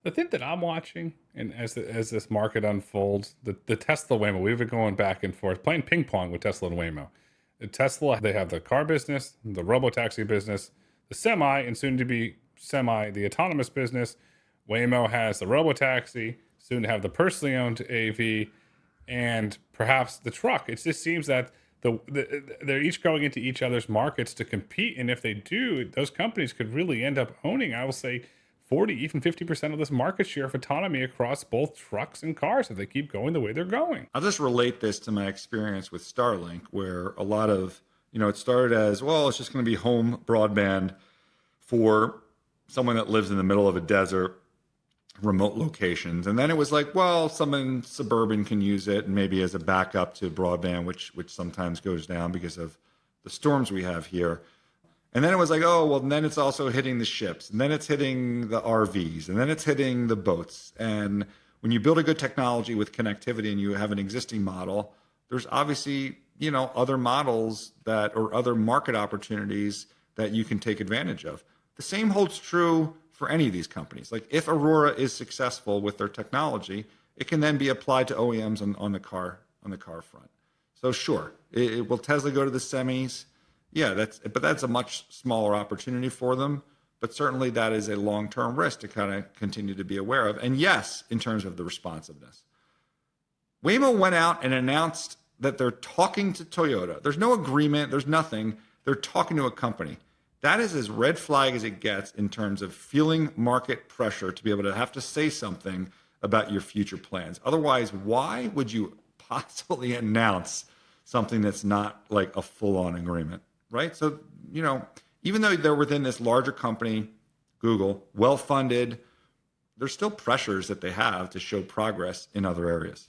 The thing that I'm watching, and as this market unfolds, the Tesla Waymo, we've been going back and forth, playing ping pong with Tesla and Waymo. Tesla, they have the car business, the robo-taxi business, the semi, and soon to be semi, the autonomous business. Waymo has the robo-taxi, soon to have the personally owned AV, and perhaps the truck. It just seems that they're each going into each other's markets to compete, and if they do, those companies could really end up owning, I will say, 40, even 50% of this market share of autonomy across both trucks and cars if they keep going the way they're going. I'll just relate this to my experience with Starlink, where a lot of, it started as, well, it's just going to be home broadband for someone that lives in the middle of a desert, remote locations. And then it was like, well, someone suburban can use it and maybe as a backup to broadband, which sometimes goes down because of the storms we have here. And then it was like, oh, well, then it's also hitting the ships, and then it's hitting the RVs, and then it's hitting the boats. And when you build a good technology with connectivity and you have an existing model, there's obviously, other models that or other market opportunities that you can take advantage of. The same holds true for any of these companies. Like if Aurora is successful with their technology, it can then be applied to OEMs on the car front. So sure, will Tesla go to the semis? Yeah, that's a much smaller opportunity for them. But certainly that is a long-term risk to kind of continue to be aware of. And yes, in terms of the responsiveness. Waymo went out and announced that they're talking to Toyota. There's no agreement, there's nothing. They're talking to a company. That is as red flag as it gets in terms of feeling market pressure to be able to have to say something about your future plans. Otherwise, why would you possibly announce something that's not like a full-on agreement? Right? So, even though they're within this larger company, Google, well-funded, there's still pressures that they have to show progress in other areas.